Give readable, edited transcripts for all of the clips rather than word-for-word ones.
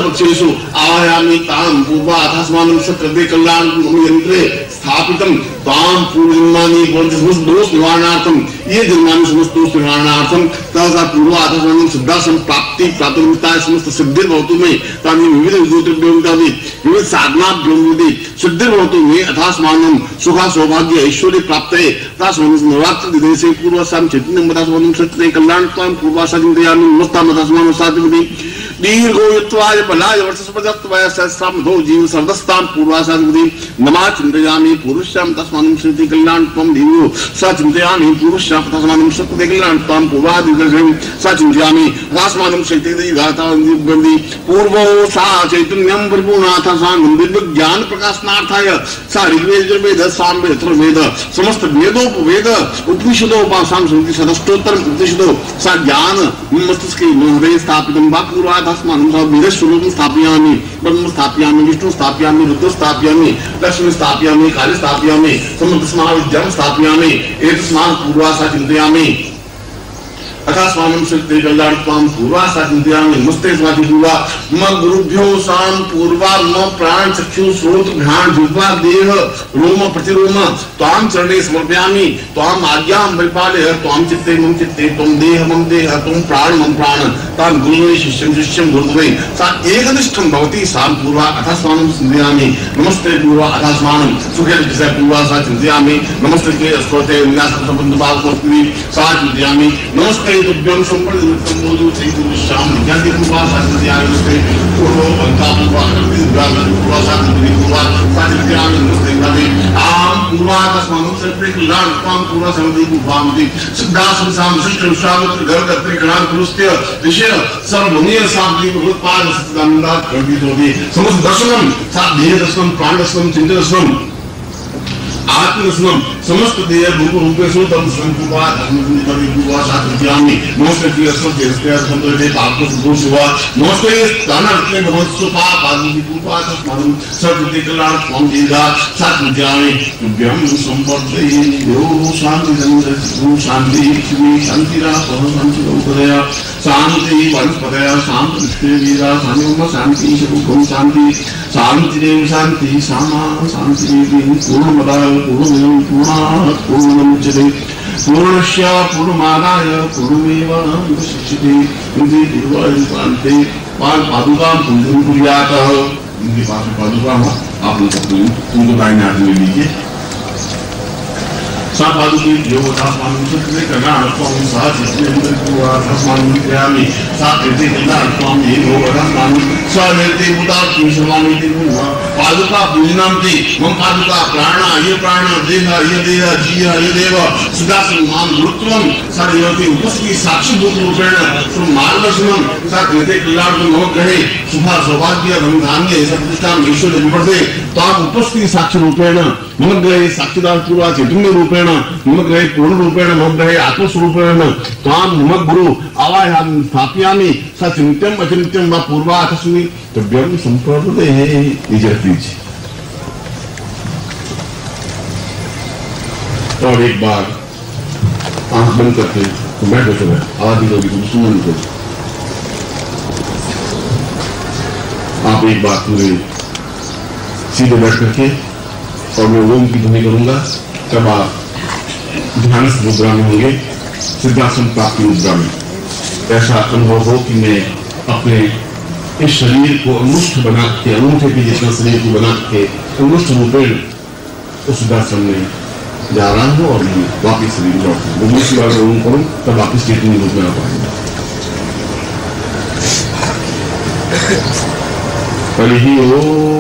पक्षेषु आयामि तां पूर्वाधास्मानं सकृते कल्याणयन्त्रे स्थापितं तां पूर्वजन्मानि दोष निवारणार्थं ये जन्मानि समस्त दोष निवारणार्थं तथा पूर्वाधास्मानं सिद्धासं प्राप्ति प्राथमिकता समस्त सिद्धिर्भवतु मे तानि विविध ज्योतिर्भ्योमितादि विविध साधनाभ्योमिति सिद्धिर्भवतु मे अथास्मानं सुख सौभाग्य ऐश्वर्य प्राप्तये अथास्मानं नवरात्र दिनेषु पूर्वासां चैतन्यं अथास्मानं सकृते कल्याणत्वां पूर्वासा चिन्तयामि नमस्तां अथास्मानं साधिपति दीर्घो यत्वाय बलाय वर्षस्पदत्वाय सहस्रामधो जीव सर्वस्तां पूर्वासादिपति नमा चिन्तयामि पूर्वस्यां तस्मानं सृति कल्याणत्वं दीर्घो सा चिन्तयामि पूर्वस्यां तस्मानं सकृते कल्याणत्वं पूर्वादिदर्शनं सा चिन्तयामि तस्मानं सृति गातावन्ति पूर्वो सा चैतन्यं प्रभुनाथ सानं दिव्यज्ञान प्रकाशनार्थाय सा ऋग्वेद यजुर्वेद सामवेद अथर्ववेद समस्त वेदोपवेद उपनिषदोपासां सन्ति सदष्टोत्तरं उपनिषदो सा ज्ञान मस्तिष्के हृदये स्थापितं वा पूर्वात् वीरस्वरूपं स्थापयामि ब्रह्म स्थापयामि विष्णु स्थापयामि रुद्र स्थापयामि लक्ष्मी स्थापयामि काली स्थापयामि समस्तस्माविद्यां स्थापयामि एतस्मात् पूर्वासा चिन्तयामि अथास्मानं सृष्टे कल्याणत्वां पूर्वासा चिन्तयामि नमस्ते स्वाति पूर्वा मम गुरुभ्यो सां पूर्वा मम प्राण चक्षु श्रोत्र घ्राण जिह्वा देह रोम प्रतिरोम त्वां चरणे समर्पयामि त्वां आज्ञां परिपालय त्वां चित्ते मम चित्ते त्वं देह मम देह त्वं प्राण मम प्राण तां गुरुवे शिष्यं शिष्यं गुरुवे सा एकनिष्ठं भवति सां पूर्वा अथास्मानं चिन्तयामि नमस्ते पूर्वा अथास्मानं सुखे दुःखे पूर्वासा चिन्तयामि नमस्ते स्फोटे विनाशं संबन्धभावमस्ति सा चिन्तयामि नमस्ते तुभ्यं संप्रदितं मोदो चैतन्यश्याम ज्ञानपूर्वासा चिन्तयामि पूर्वो पूर्वासा चिन्तयामि नमस्ते नमः आम पूर्वातस्मानं सृष्टे कल्याणत्वां पूर्वासमति पूर्वामति सिद्धासंसां सृष्टिविश्वामित्र गर्गत्रि कणान् पुरुस्त्य ऋषय सर्वमुनिय सामति भगवत्पाद सच्चिदानन्दात् कल्पितोऽपि समस्त दर्शनं सा देहदर्शनं प्राणदर्शनं चिन्तनदर्शनं आत्मदर्शनं समस्त देह रूप रूपेषु तम संपूर्वा धर्मकवि पूर्वासा चिन्तयामि नमस्ते कृष्ण देवस्य संतोषे पापो सुदोषवा नमस्ते स्थानार्थे भगवत्सु पापादि पूर्वासा स्मरणं सकृते कल्याणत्वं दीर्घा सा चिन्तयामि तुभ्यं संवर्धये यो शान्ति शान्तिरा शान्तिरोदया शान्ति वनस्पतया शान्ति वीरा शान्ति शान्ति सुखं शान्ति शान्तिरेव शान्ति सामा शान्ति पूर्णमदा पूर्णमिदं पूर्णात् पूर्णमुच्यते पूर्णस्य पूर्णमादाय पूर्णमेवावशिष्यते इति पूर्वायुक्तान्ते पादुकां पूजनं कुर्यात् इनके पास में पादुका हो आप लोग उनको दाहिने हाथ में लीजिए सापादुकी जो तास्मानं सृष्टे कल्याणत्वं सा चिन्तयामि पूर्वातस्मानं चिन्तयामि सा कृते कल्याणत्वं येनो वरस्मानं सा निर्ते भूतात्मि सर्वाणि पादुका पूजनान्ति मम पादुका प्राणा ये प्राण देह ये देव सुदासं मां गुरुत्वं सर्वयोति उपस्थिति साक्षीभूत रूपेण मार्गदर्शनं सा कृते कल्याणत्वं मम ग्रहे सुख सौभाग्य धन धान्य सत्प्रतिष्ठां ऐश्वर्य विवर्धे ताम् उपस्थिति साक्षी रूपेण मम ग्रहे साक्षिदार पूर्वा चैतन्य रूपेण मम ग्रहे पूर्ण रूपेण मम ग्रहे आत्मस्वरूपेण तां मम गुरु आवाहयामि स्थापयामि स चिन्त्यम् अचिन्त्यं वा पूर्वातस्मि तुभ्यं संप्रपदे निजप्रीच। और एक बार आंख बंद करके तो बैठो चले आदि लोग सुमन को आप एक बार पूरे सीधे बैठ करके और मैं ओम की ध्वनि करूंगा तब आप ध्यान मुद्रा में होंगे सिद्धासन प्राप्ति मुद्रा में ऐसा अनुभव हो कि मैं अपने इस शरीर को अनुष्ठ बना के अनूठे के जितना शरीर को बना के अनुष्ठ रूपेण उस सिद्धासन में जा रहा हूँ और मैं वापिस शरीर लौट वो दूसरी बार ओम करूँ तब वापिस चेतनी रूप में आ पाएंगे। हरि ओम।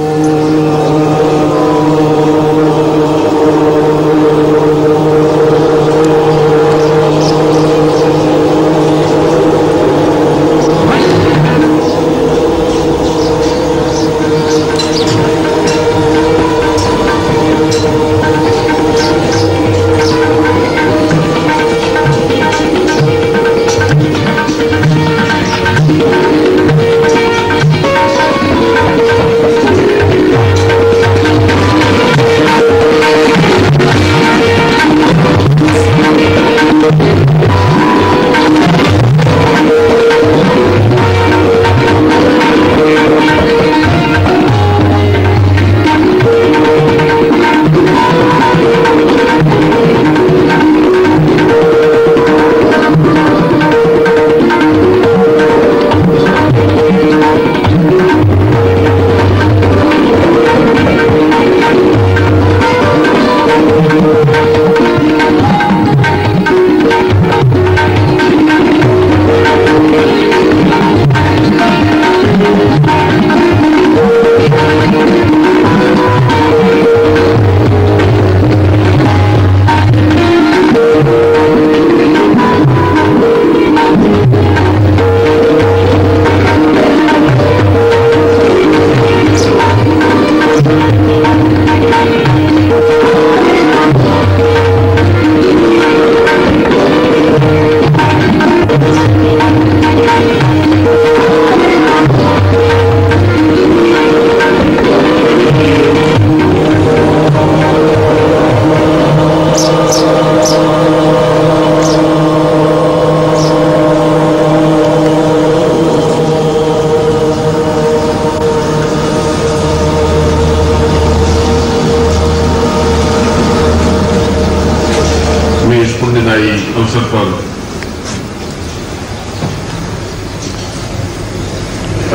अवसर पर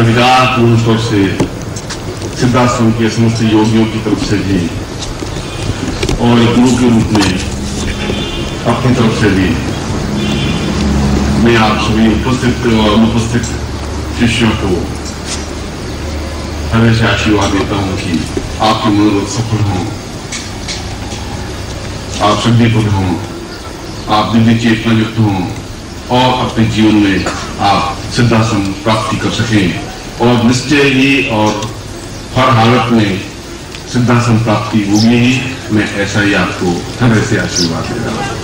अधिकार पूर्ण तौर से सिद्धाश्रम के समस्त योगियों की तरफ से भी और गुरु के रूप में अपनी तरफ से भी मैं आप सभी उपस्थित और अनुपस्थित शिष्यों को हमेशा आशीर्वाद देता हूं कि आपके मनोरथ सफल हों, आप सिद्धिपुर हों, आप दिव्य चेतना युक्त हों और अपने जीवन में आप सिद्धाश्रम प्राप्ति कर सकें और निश्चय ही और हर हालत में सिद्धाश्रम प्राप्ति होगी ही। मैं ऐसा ही आपको हमें से आशीर्वाद दे रहा हूं।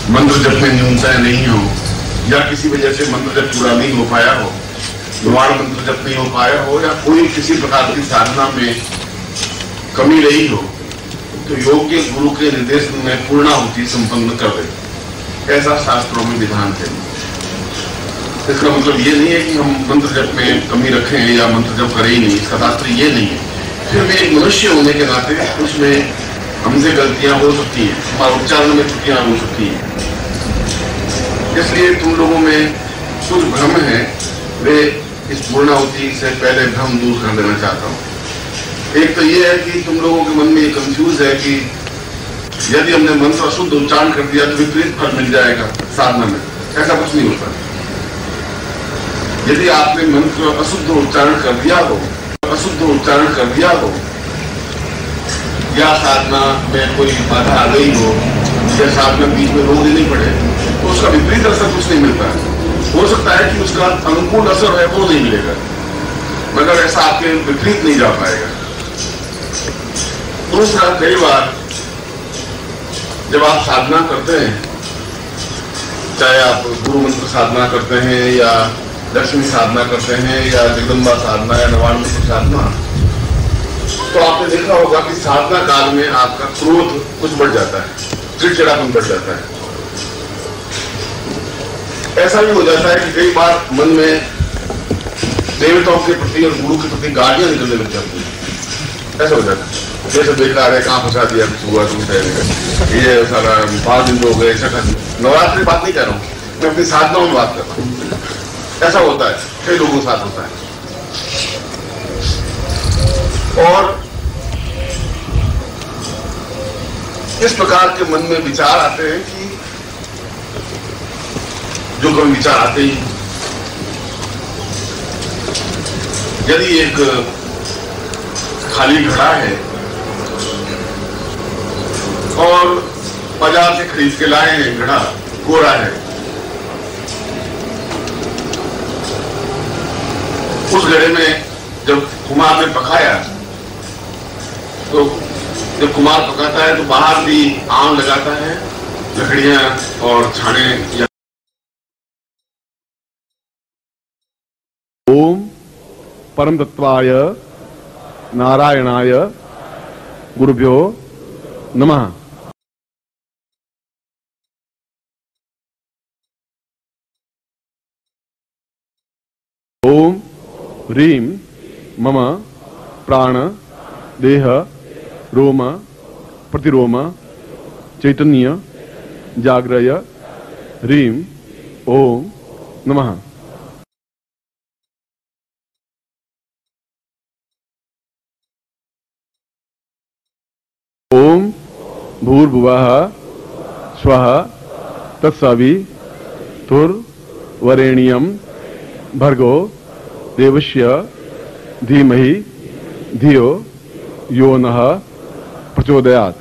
मंत्र जप में न्यूनताएं नहीं हो या किसी वजह से मंत्र जप पूरा नहीं हो पाया हो, निर्वाण मंत्र जप नहीं हो पाया हो या कोई किसी प्रकार की साधना में कमी रही हो, तो योग्य गुरु के निर्देश में पूर्णाहुति संपन्न कर दे, ऐसा शास्त्रों में विधान है। इसका मतलब ये नहीं है कि हम मंत्र जप में कमी रखें या मंत्र जप करें ही नहीं, इसका तात्पर्य ये नहीं है। फिर भी एक मनुष्य होने के नाते उसमें हमसे गलतियां हो सकती हैं, हमारे उच्चारण में त्रुटियां हो सकती हैं। इसलिए तुम लोगों में कुछ भ्रम है, वे इस पूर्णाहुति से पहले भ्रम दूर कर देना चाहता हूं। एक तो ये है कि तुम लोगों के मन में ये कंफ्यूज है कि यदि हमने मंत्र अशुद्ध उच्चारण कर दिया तो विपरीत फल मिल जाएगा साधना में। ऐसा कुछ नहीं होता। यदि आपने मंत्र अशुद्ध उच्चारण कर दिया हो, या साधना में कोई बाधा आ गई हो या साधना बीच में रोक देनी पड़े, तो उसका विपरीत असर कुछ नहीं मिलता है। हो सकता है कि उसका अनुकूल असर है वो नहीं मिलेगा, मगर ऐसा आपके विपरीत नहीं जा पाएगा। दूसरा, कई बार जब आप साधना करते हैं, चाहे आप गुरु मंत्र साधना करते हैं या लक्ष्मी साधना करते हैं या जगदम्बा साधना या नवान मंत्र साधना, तो आपने देखा होगा कि साधना काल में आपका क्रोध कुछ बढ़ जाता है, चिड़चिड़ापन बढ़ जाता है। ऐसा भी हो जाता है कि कई बार मन में देवताओं के प्रति और गुरु के प्रति गालियां निकलने लग जाती है। ऐसा हो जाता है, जैसे बेकार है, कहाँ फंसा दिया हुआ तुमसे, ये सारा 5 दिन हो गए, नवरात्रि बात नहीं कर रहा हूँ मैं, अपनी साधनाओं में बात कर रहा हूँ। ऐसा होता है, कई लोगों के साथ होता है। और इस प्रकार के मन में विचार आते हैं कि जो कभी विचार आते ही, यदि एक खाली घड़ा है और बाजार से खरीद के लाए हैं, घड़ा कोरा है, उस घड़े में जब कुम्हार ने पकाया, तो जब कुम्हार पकाता है तो बाहर भी आम लगाता है, लकड़ियां और छाने। ओम परम तत्वाय नारायणाय गुरुभ्यो नमः। ओम ह्रीं मम प्राण देह रोम प्रतिरोम चैतन्य जाग्रय ह्रीं ओम नमः। ओम भूर्भुवः स्वः तत्सवितुर्वरेण्यं भर्गो देवस्य धीमहि धियो यो नः प्रचोदयात्।